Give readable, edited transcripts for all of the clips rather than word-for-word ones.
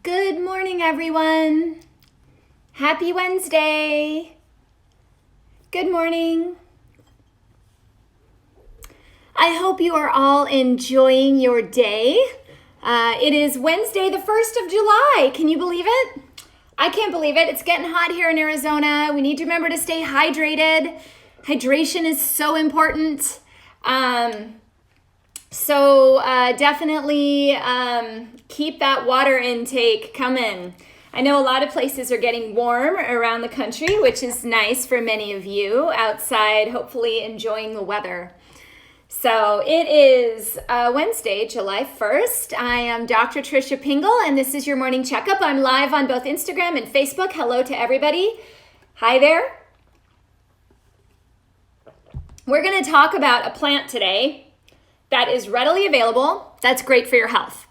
Good morning, everyone. Happy Wednesday. Good morning. I hope you are all enjoying your day. It is Wednesday, the 1st of July. Can you believe it? I can't believe it. It's getting hot here in Arizona. We need to remember to stay hydrated. Hydration is so important. Definitely keep that water intake coming. I know a lot of places are getting warm around the country, which is nice for many of you outside, hopefully enjoying the weather. So it is Wednesday, July 1st. I am Dr. Tricia Pingel, and this is your morning checkup. I'm live on both Instagram and Facebook. Hello to everybody. Hi there. We're going to talk about a plant today that is readily available, that's great for your health.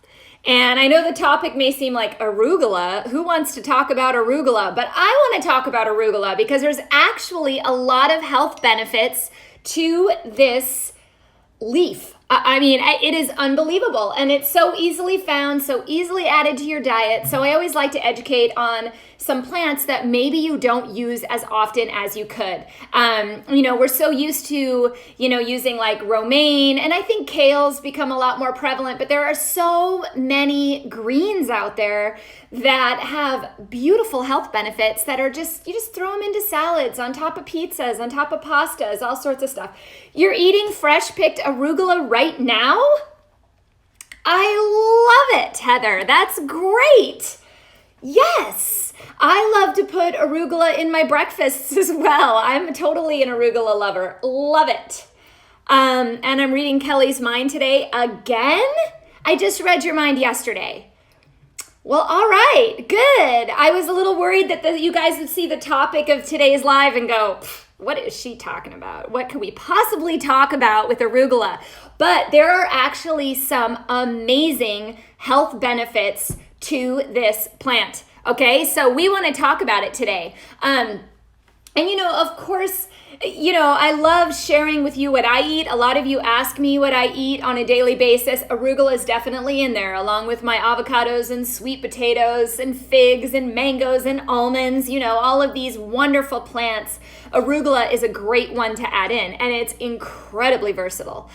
And I know the topic may seem like arugula. Who wants to talk about arugula? But I want to talk about arugula because there's actually a lot of health benefits to this leaf. I mean, it is unbelievable, and it's so easily found, so easily added to your diet. So I always like to educate on some plants that maybe you don't use as often as you could. We're so used to, using like romaine, and I think kale's become a lot more prevalent, but there are so many greens out there that have beautiful health benefits that are you just throw them into salads, on top of pizzas, on top of pastas, all sorts of stuff. You're eating fresh picked arugula right now? I love it, Heather. That's great. Yes, I love to put arugula in my breakfasts as well. I'm totally an arugula lover. Love it. And I'm reading Kelly's mind today again. I just read your mind yesterday. Well, all right, good. I was a little worried that you guys would see the topic of today's live and go, what is she talking about? What could we possibly talk about with arugula? But there are actually some amazing health benefits to this plant. Okay, so we want to talk about it today. Of course, I love sharing with you what I eat. A lot of you ask me what I eat on a daily basis. Arugula is definitely in there, along with my avocados and sweet potatoes and figs and mangoes and almonds, all of these wonderful plants. Arugula is a great one to add in, and it's incredibly versatile.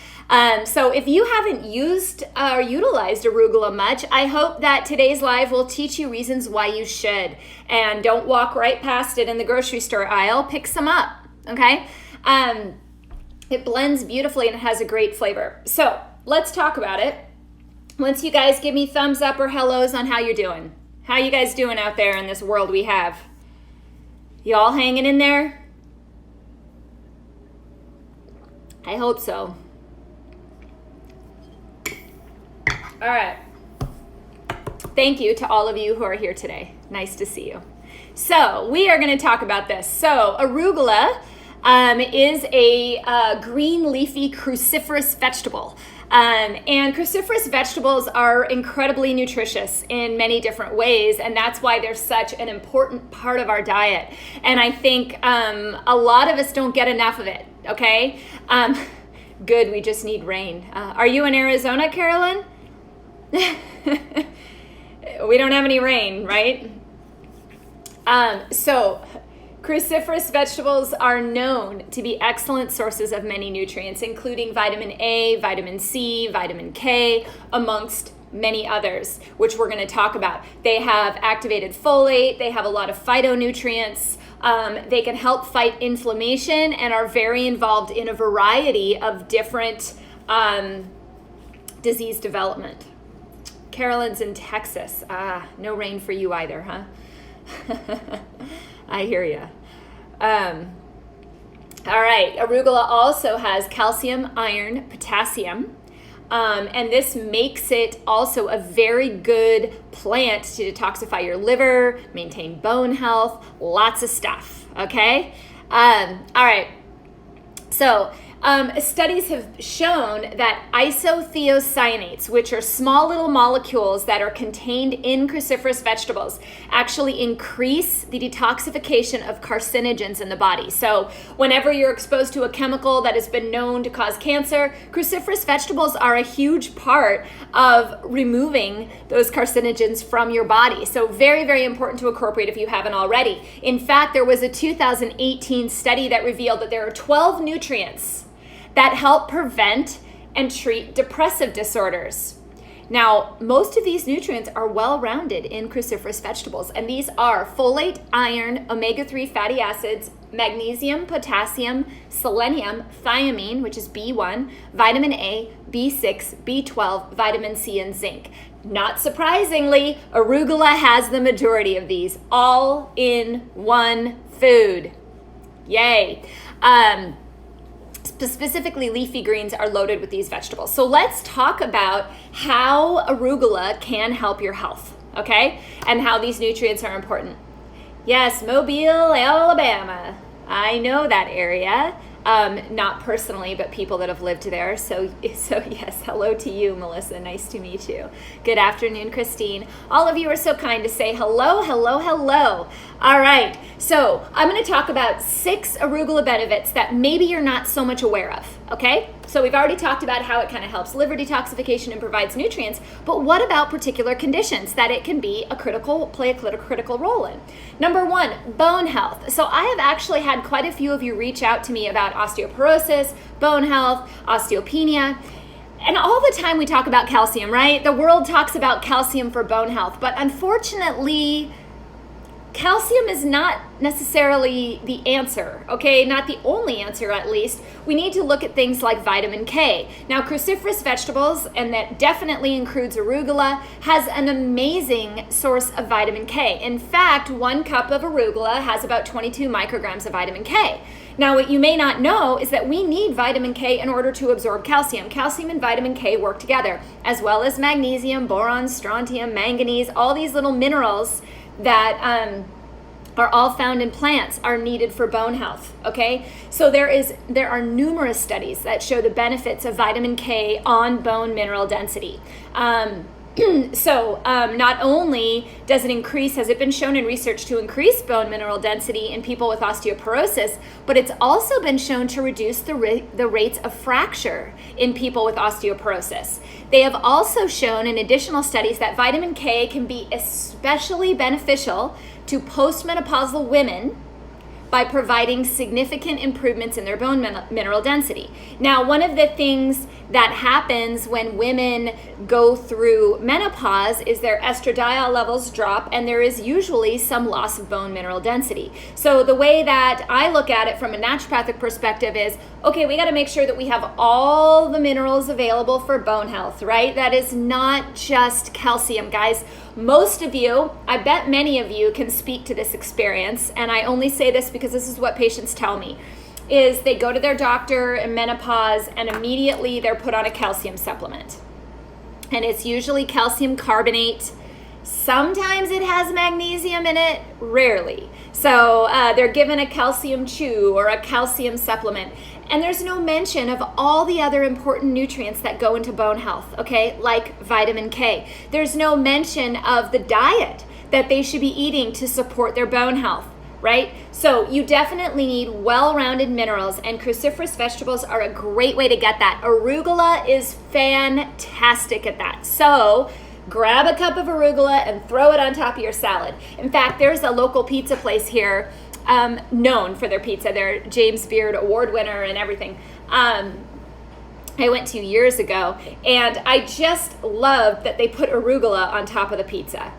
So if you haven't used or utilized arugula much, I hope that today's live will teach you reasons why you should. And don't walk right past it in the grocery store aisle. Pick some up. Okay, it blends beautifully and it has a great flavor. So let's talk about it. Once you guys give me thumbs up or hellos on how you're doing. How you guys doing out there in this world we have? You all hanging in there? I hope so. All right. Thank you to all of you who are here today. Nice to see you. So we are going to talk about this. So arugula is a green leafy cruciferous vegetable. And cruciferous vegetables are incredibly nutritious in many different ways, and that's why they're such an important part of our diet. And I think a lot of us don't get enough of it, okay? Good, we just need rain. Are you in Arizona, Carolyn? We don't have any rain, right? So cruciferous vegetables are known to be excellent sources of many nutrients, including vitamin A, vitamin C, vitamin K, amongst many others, which we're going to talk about. They have activated folate. They have a lot of phytonutrients. They can help fight inflammation and are very involved in a variety of different disease development. Carolyn's in Texas. No rain for you either, huh? I hear you. All right, arugula also has calcium, iron, potassium, and this makes it also a very good plant to detoxify your liver, maintain bone health, lots of stuff, okay? All right, so Studies have shown that isothiocyanates, which are small little molecules that are contained in cruciferous vegetables, actually increase the detoxification of carcinogens in the body. So whenever you're exposed to a chemical that has been known to cause cancer, cruciferous vegetables are a huge part of removing those carcinogens from your body. So very, very important to incorporate if you haven't already. In fact, there was a 2018 study that revealed that there are 12 nutrients that help prevent and treat depressive disorders. Now, most of these nutrients are well-rounded in cruciferous vegetables, and these are folate, iron, omega-3 fatty acids, magnesium, potassium, selenium, thiamine, which is B1, vitamin A, B6, B12, vitamin C, and zinc. Not surprisingly, arugula has the majority of these, all in one food. Yay. Specifically, leafy greens are loaded with these vegetables. So let's talk about how arugula can help your health, okay? And how these nutrients are important. Yes, Mobile, Alabama. I know that area. Not personally, but people that have lived there. So yes, hello to you, Melissa. Nice to meet you. Good afternoon, Christine. All of you are so kind to say hello, hello, hello. All right, so I'm going to talk about 6 arugula benefits that maybe you're not so much aware of, okay? So we've already talked about how it kind of helps liver detoxification and provides nutrients, but what about particular conditions that it can play a critical role in? Number 1, bone health. So I have actually had quite a few of you reach out to me about osteoporosis, bone health, osteopenia. And all the time we talk about calcium, right? The world talks about calcium for bone health, but unfortunately, calcium is not necessarily the answer, okay? Not the only answer, at least. We need to look at things like vitamin K. Now, cruciferous vegetables, and that definitely includes arugula, has an amazing source of vitamin K. In fact, 1 cup of arugula has about 22 micrograms of vitamin K. Now, what you may not know is that we need vitamin K in order to absorb calcium. Calcium and vitamin K work together, as well as magnesium, boron, strontium, manganese, all these little minerals that are all found in plants are needed for bone health, okay? So there are numerous studies that show the benefits of vitamin K on bone mineral density. Not only does has it been shown in research to increase bone mineral density in people with osteoporosis, but it's also been shown to reduce the rates of fracture in people with osteoporosis. They have also shown in additional studies that vitamin K can be especially beneficial to postmenopausal women by providing significant improvements in their bone mineral density. Now, one of the things that happens when women go through menopause is their estradiol levels drop, and there is usually some loss of bone mineral density. So the way that I look at it from a naturopathic perspective is, okay, we gotta make sure that we have all the minerals available for bone health, right? That is not just calcium, guys. Most of you, I bet many of you can speak to this experience, and I only say this because this is what patients tell me, is they go to their doctor in menopause and immediately they're put on a calcium supplement. And it's usually calcium carbonate. Sometimes it has magnesium in it, rarely. So they're given a calcium chew or a calcium supplement. And there's no mention of all the other important nutrients that go into bone health, okay, like vitamin K. There's no mention of the diet that they should be eating to support their bone health, right? So you definitely need well-rounded minerals, and cruciferous vegetables are a great way to get that. Arugula is fantastic at that. So grab a cup of arugula and throw it on top of your salad. In fact, there's a local pizza place here known for their pizza. They're James Beard award winner and everything. I went to years ago, and I just loved that they put arugula on top of the pizza.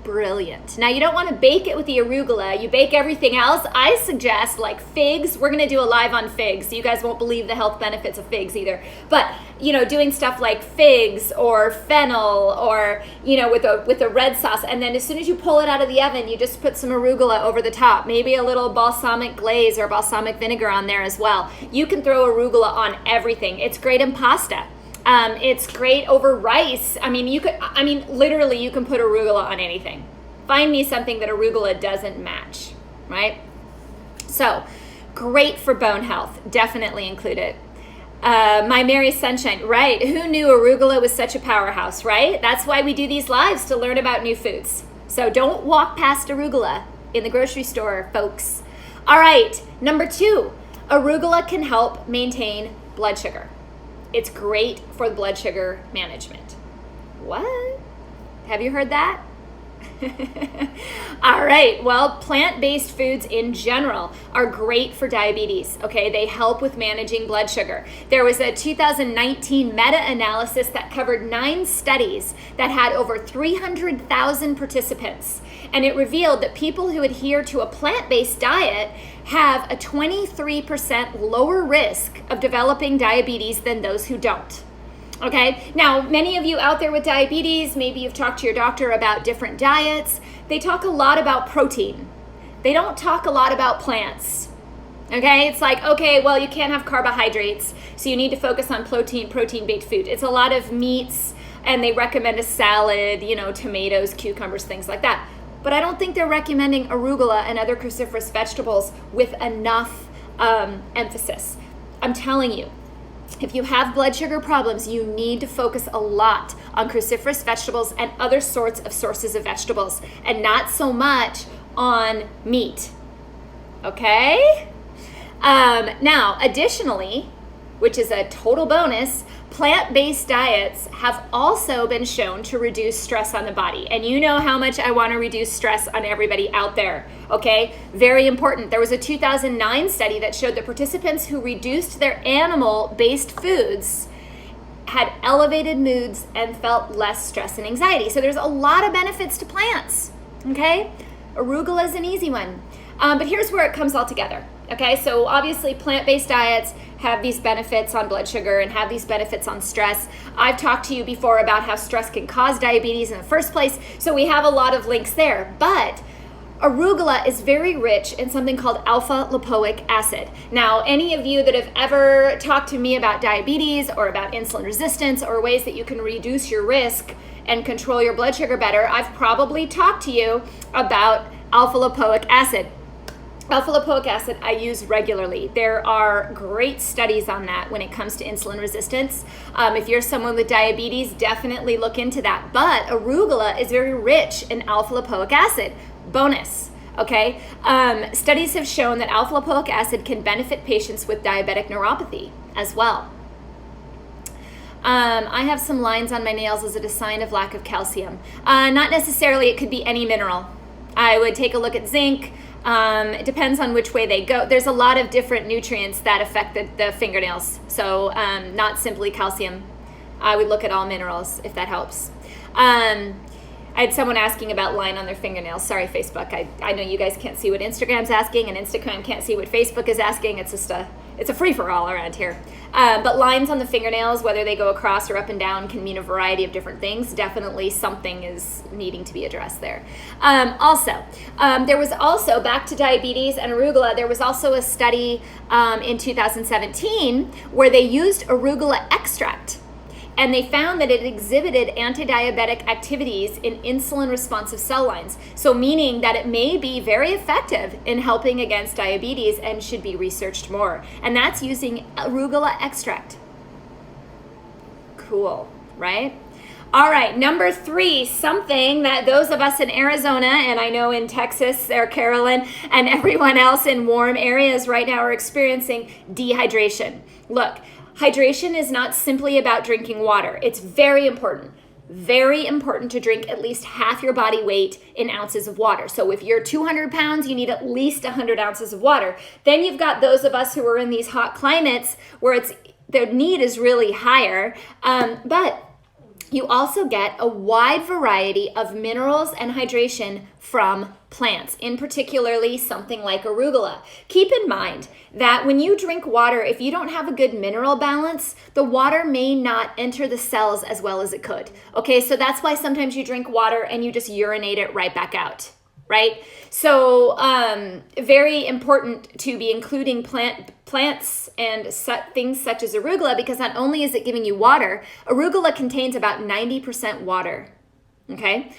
Brilliant. Now, you don't want to bake it with the arugula. You bake everything else. I suggest like figs. We're going to do a live on figs, so you guys won't believe the health benefits of figs either. But, you know, doing stuff like figs or fennel or, you know, with a red sauce. And then as soon as you pull it out of the oven, you just put some arugula over the top. Maybe a little balsamic glaze or balsamic vinegar on there as well. You can throw arugula on everything. It's great in pasta. It's great over rice. Literally you can put arugula on anything. Find me something that arugula doesn't match, right? So, Great for bone health. Definitely include it. My Merry Sunshine, right? Who knew arugula was such a powerhouse, right? That's why we do these lives, to learn about new foods. So don't walk past arugula in the grocery store, folks. All right, number 2, arugula can help maintain blood sugar. It's great for blood sugar management. What? Have you heard that? All right, well, plant-based foods in general are great for diabetes, okay? They help with managing blood sugar. There was a 2019 meta-analysis that covered 9 studies that had over 300,000 participants, and it revealed that people who adhere to a plant-based diet have a 23% lower risk of developing diabetes than those who don't. Okay, now many of you out there with diabetes, maybe you've talked to your doctor about different diets. They talk a lot about protein. They don't talk a lot about plants. Okay, it's like, okay, well, you can't have carbohydrates, so you need to focus on protein-based food. It's a lot of meats, and they recommend a salad, tomatoes, cucumbers, things like that. But I don't think they're recommending arugula and other cruciferous vegetables with enough emphasis. I'm telling you, if you have blood sugar problems, you need to focus a lot on cruciferous vegetables and other sorts of sources of vegetables, and not so much on meat. Okay? Now, additionally, which is a total bonus, plant-based diets have also been shown to reduce stress on the body. And you know how much I want to reduce stress on everybody out there, okay? Very important. There was a 2009 study that showed that participants who reduced their animal-based foods had elevated moods and felt less stress and anxiety. So there's a lot of benefits to plants, okay? Arugula is an easy one. But here's where it comes all together. Okay, so obviously plant-based diets have these benefits on blood sugar and have these benefits on stress. I've talked to you before about how stress can cause diabetes in the first place, so we have a lot of links there. But arugula is very rich in something called alpha-lipoic acid. Now, any of you that have ever talked to me about diabetes or about insulin resistance or ways that you can reduce your risk and control your blood sugar better, I've probably talked to you about alpha-lipoic acid. Alpha-lipoic acid I use regularly. There are great studies on that when it comes to insulin resistance. If you're someone with diabetes, definitely look into that. But arugula is very rich in alpha-lipoic acid. Bonus, okay? Studies have shown that alpha-lipoic acid can benefit patients with diabetic neuropathy as well. I have some lines on my nails. Is it a sign of lack of calcium? Not necessarily. It could be any mineral. I would take a look at zinc. It depends on which way they go. There's a lot of different nutrients that affect the fingernails. So not simply calcium. I would look at all minerals if that helps. I had someone asking about line on their fingernails. Sorry, Facebook. I know you guys can't see what Instagram's asking, and Instagram can't see what Facebook is asking. It's just it's a free-for-all around here. But lines on the fingernails, whether they go across or up and down, can mean a variety of different things. Definitely something is needing to be addressed there. There was also, back to diabetes and arugula, there was also a study in 2017 where they used arugula extract. And they found that it exhibited anti-diabetic activities in insulin-responsive cell lines. So meaning that it may be very effective in helping against diabetes and should be researched more. And that's using arugula extract. Cool, right? All right, number 3, something that those of us in Arizona, and I know in Texas or Carolyn, and everyone else in warm areas right now are experiencing: dehydration. Look, hydration is not simply about drinking water. It's very important to drink at least half your body weight in ounces of water. So if you're 200 pounds, you need at least 100 ounces of water. Then you've got those of us who are in these hot climates where their need is really higher, but you also get a wide variety of minerals and hydration from plants, in particularly something like arugula. Keep in mind that when you drink water, if you don't have a good mineral balance, the water may not enter the cells as well as it could. Okay, so that's why sometimes you drink water and you just urinate it right back out, right? So very important to be including plants and things such as arugula, because not only is it giving you water, arugula contains about 90% water, okay?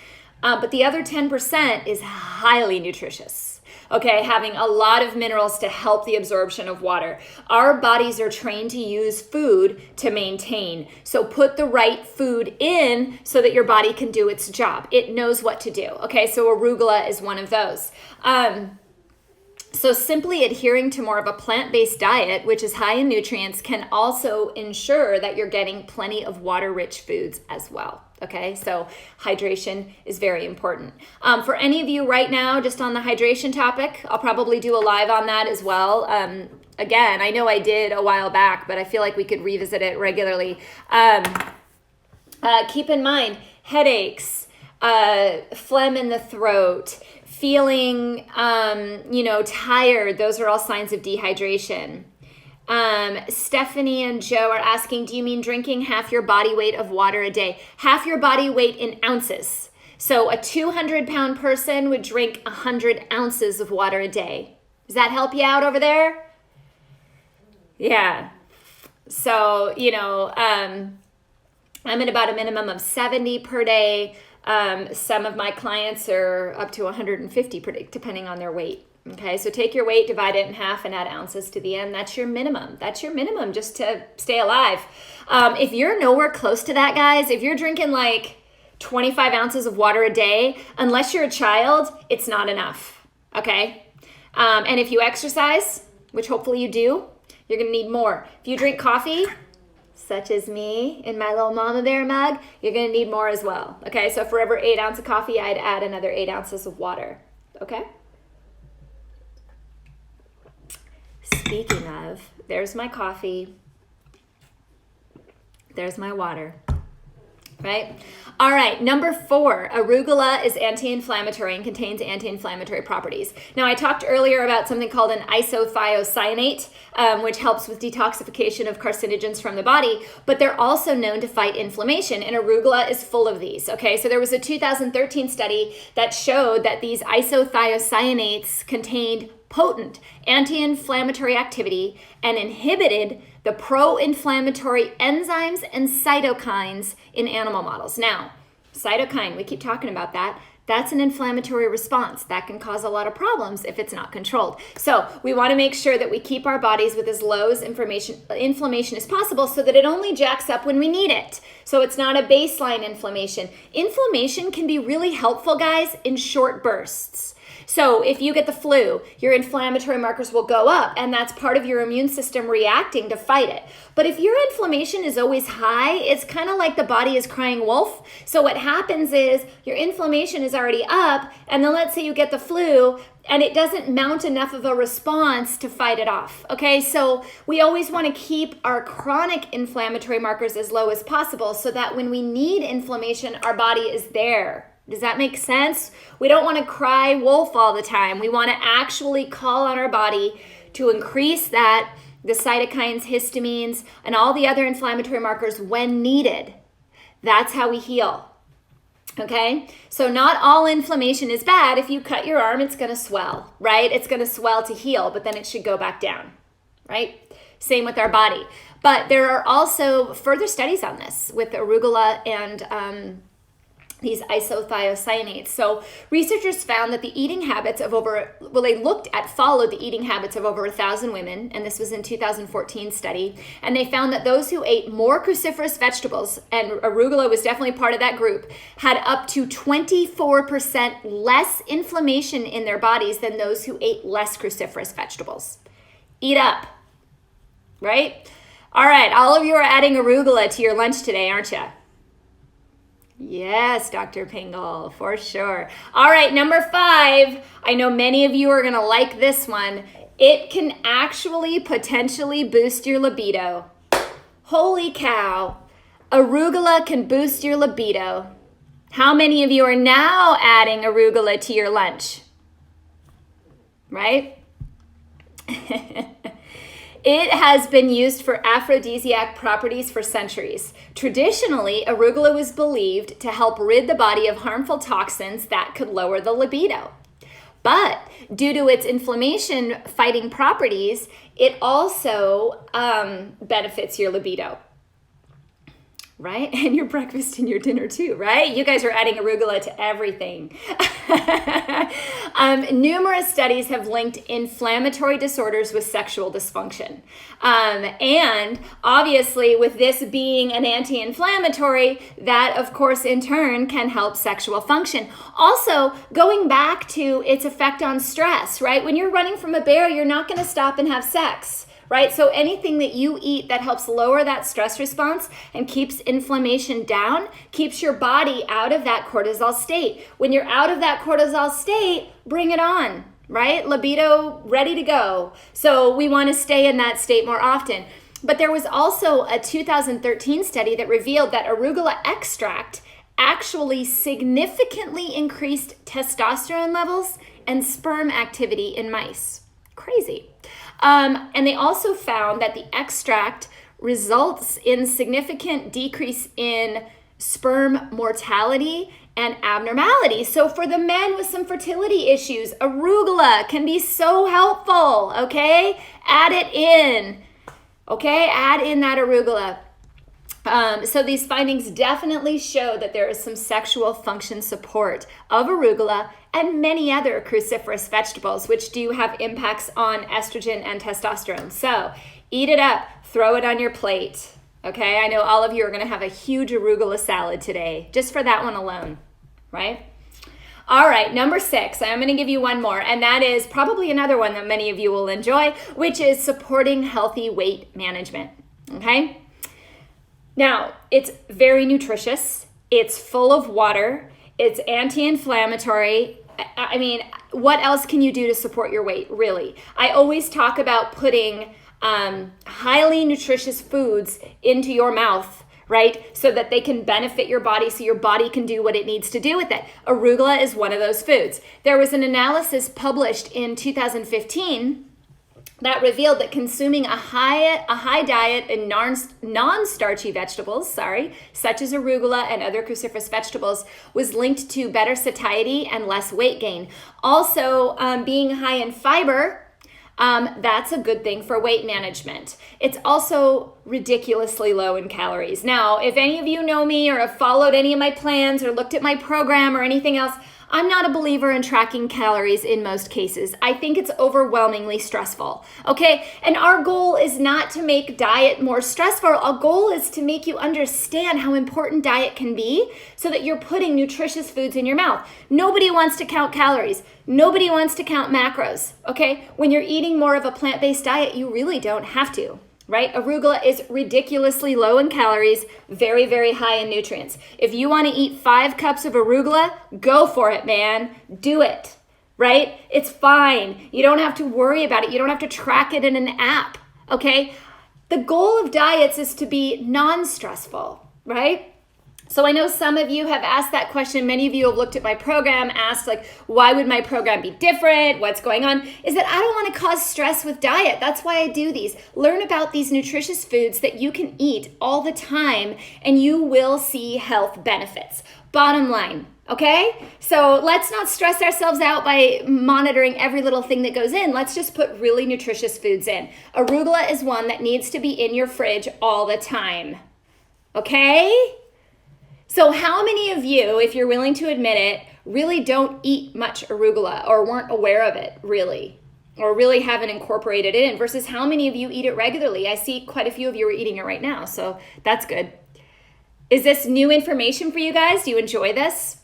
But the other 10% is highly nutritious. okay? Having a lot of minerals to help the absorption of water. Our bodies are trained to use food to maintain. So put the right food in so that your body can do its job. It knows what to do, okay? So arugula is one of those. So simply adhering to more of a plant-based diet, which is high in nutrients, can also ensure that you're getting plenty of water-rich foods as well. Okay, so hydration is very important. For any of you right now, just on the hydration topic, I'll probably do a live on that as well. Again, I know I did a while back, but I feel like we could revisit it regularly. Keep in mind, headaches, phlegm in the throat, feeling, tired, those are all signs of dehydration. Stephanie and Joe are asking, do you mean drinking half your body weight of water a day? Half your body weight in ounces. So a 200-pound person would drink 100 ounces of water a day. Does that help you out over there? Yeah. So, I'm at about a minimum of 70 per day. Some of my clients are up to 150 per day, depending on their weight. Okay, so take your weight, divide it in half, and add ounces to the end. That's your minimum. That's your minimum just to stay alive. If you're nowhere close to that, guys, if you're drinking like 25 ounces of water a day, unless you're a child, it's not enough. Okay? And if you exercise, which hopefully you do, you're going to need more. If you drink coffee, such as me in my little mama bear mug, you're going to need more as well. Okay, so for every 8 ounces of coffee, I'd add another 8 ounces of water. Okay? Speaking of, there's my coffee. There's my water. Right? All right, number 4, arugula is anti-inflammatory and contains anti-inflammatory properties. Now, I talked earlier about something called an isothiocyanate, which helps with detoxification of carcinogens from the body, but they're also known to fight inflammation, and arugula is full of these, okay? So there was a 2013 study that showed that these isothiocyanates contained potent anti-inflammatory activity and inhibited the pro-inflammatory enzymes and cytokines in animal models. Now, cytokine, we keep talking about that. That's an inflammatory response. That can cause a lot of problems if it's not controlled. So we want to make sure that we keep our bodies with as low as inflammation as possible so that it only jacks up when we need it. So it's not a baseline inflammation. Inflammation can be really helpful, guys, in short bursts. So if you get the flu, your inflammatory markers will go up, and that's part of your immune system reacting to fight it. But if your inflammation is always high, it's kind of like the body is crying wolf. So what happens is your inflammation is already up, and then let's say you get the flu, and it doesn't mount enough of a response to fight it off, okay? So we always want to keep our chronic inflammatory markers as low as possible so that when we need inflammation, our body is there. Does that make sense? We don't want to cry wolf all the time. We want to actually call on our body to increase that, the cytokines, histamines, and all the other inflammatory markers when needed. That's how we heal. Okay? So not all inflammation is bad. If you cut your arm, it's going to swell, right? It's going to swell to heal, but then it should go back down, right? Same with our body. But there are also further studies on this with arugula and these isothiocyanates. So researchers found that the eating habits of followed the eating habits of over 1,000 women, and this was in 2014 study, and they found that those who ate more cruciferous vegetables, and arugula was definitely part of that group, had up to 24% less inflammation in their bodies than those who ate less cruciferous vegetables. Eat up, right? All right, all of you are adding arugula to your lunch today, aren't you? Yes, Dr. Pingel, for sure. All right, number 5. I know many of you are going to like this one. It can actually potentially boost your libido. Holy cow. Arugula can boost your libido. How many of you are now adding arugula to your lunch? Right? It has been used for aphrodisiac properties for centuries. Traditionally, arugula was believed to help rid the body of harmful toxins that could lower the libido. But due to its inflammation-fighting properties, it also benefits your libido. right? And your breakfast and your dinner too, right? You guys are adding arugula to everything. Numerous studies have linked inflammatory disorders with sexual dysfunction. And obviously with this being an anti-inflammatory, that of course in turn can help sexual function. Also, going back to its effect on stress, right? When you're running from a bear, you're not going to stop and have sex. Right? So anything that you eat that helps lower that stress response and keeps inflammation down, keeps your body out of that cortisol state. When you're out of that cortisol state, bring it on, right? Libido ready to go. So we want to stay in that state more often. But there was also a 2013 study that revealed that arugula extract actually significantly increased testosterone levels and sperm activity in mice. Crazy. And they also found that the extract results in significant decrease in sperm mortality and abnormality. So for the men with some fertility issues, arugula can be so helpful, okay? Add it in, okay? Add in that arugula. So these findings definitely show that there is some sexual function support of arugula and many other cruciferous vegetables, which do have impacts on estrogen and testosterone. So eat it up, throw it on your plate. Okay, I know all of you are going to have a huge arugula salad today, just for that one alone, right? All right, number 6, I'm going to give you one more, and that is probably another one that many of you will enjoy, which is supporting healthy weight management, okay? Now, it's very nutritious, it's full of water, it's anti-inflammatory. I mean, what else can you do to support your weight, really? I always talk about putting highly nutritious foods into your mouth, right? So that they can benefit your body, so your body can do what it needs to do with it. Arugula is one of those foods. There was an analysis published in 2015 that revealed that consuming a high diet in non-starchy vegetables, such as arugula and other cruciferous vegetables, was linked to better satiety and less weight gain. Also, being high in fiber, that's a good thing for weight management. It's also ridiculously low in calories. Now, if any of you know me or have followed any of my plans or looked at my program or anything else, I'm not a believer in tracking calories in most cases. I think it's overwhelmingly stressful, okay? And our goal is not to make diet more stressful. Our goal is to make you understand how important diet can be so that you're putting nutritious foods in your mouth. Nobody wants to count calories. Nobody wants to count macros, okay? When you're eating more of a plant-based diet, you really don't have to. Right? Arugula is ridiculously low in calories, very, very high in nutrients. If you want to eat 5 cups of arugula, go for it, man. Do it, right? It's fine. You don't have to worry about it. You don't have to track it in an app, okay? The goal of diets is to be non-stressful, right? So I know some of you have asked that question. Many of you have looked at my program, asked like, why would my program be different? What's going on? Is that I don't want to cause stress with diet. That's why I do these. Learn about these nutritious foods that you can eat all the time and you will see health benefits. Bottom line, okay? So let's not stress ourselves out by monitoring every little thing that goes in. Let's just put really nutritious foods in. Arugula is one that needs to be in your fridge all the time, okay? So how many of you, if you're willing to admit it, really don't eat much arugula or weren't aware of it really, or really haven't incorporated it in, versus how many of you eat it regularly? I see quite a few of you are eating it right now, so that's good. Is this new information for you guys? Do you enjoy this?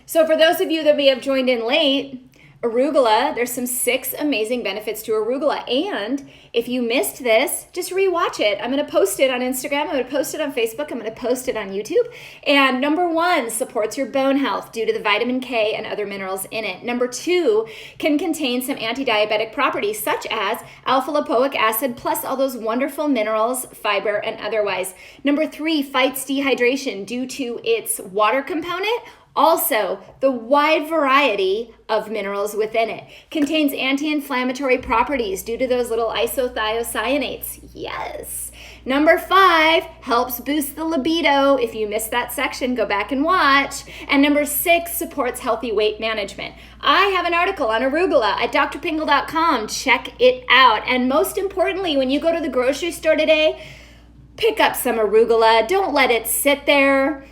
So for those of you that may have joined in late, arugula, there's some 6 amazing benefits to arugula. And if you missed this, just rewatch it. I'm going to post it on Instagram. I'm going to post it on Facebook. I'm going to post it on YouTube. And number 1, supports your bone health due to the vitamin K and other minerals in it. Number 2, can contain some anti-diabetic properties such as alpha-lipoic acid plus all those wonderful minerals, fiber, and otherwise. Number 3, fights dehydration due to its water component. Also, the wide variety of minerals within it. Contains anti-inflammatory properties due to those little isothiocyanates. Yes. Number 5, helps boost the libido. If you missed that section, go back and watch. And number 6, supports healthy weight management. I have an article on arugula at drpingel.com. Check it out. And most importantly, when you go to the grocery store today, pick up some arugula. Don't let it sit there.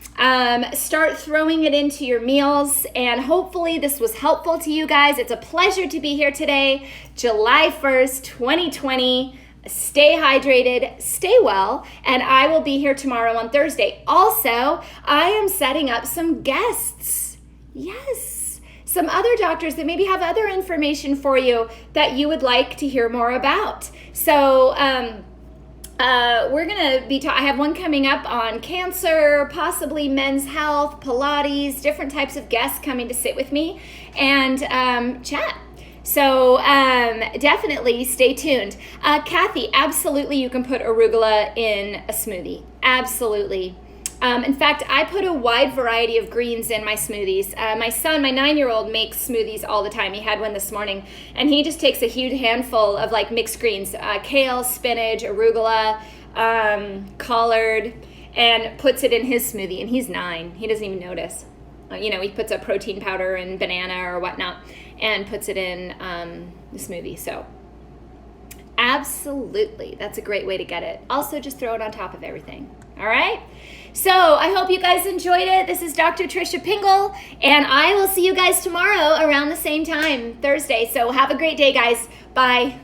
Start throwing it into your meals, and hopefully this was helpful to you guys. It's a pleasure to be here today, July 1st, 2020. Stay hydrated, stay well, and I will be here tomorrow on Thursday. Also, I am setting up some guests. Yes, some other doctors that maybe have other information for you that you would like to hear more about. So, we're going to be, I have one coming up on cancer, possibly men's health, Pilates, different types of guests coming to sit with me and chat. So definitely stay tuned. Kathy, absolutely you can put arugula in a smoothie. Absolutely. In fact, I put a wide variety of greens in my smoothies. My son, my 9-year-old, makes smoothies all the time. He had one this morning, and he just takes a huge handful of like mixed greens, kale, spinach, arugula, collard, and puts it in his smoothie. And he's 9. He doesn't even notice. He puts a protein powder and banana or whatnot and puts it in the smoothie. So absolutely, that's a great way to get it. Also, just throw it on top of everything. All right? So I hope you guys enjoyed it. This is Dr. Tricia Pingel, and I will see you guys tomorrow around the same time, Thursday. So have a great day, guys. Bye.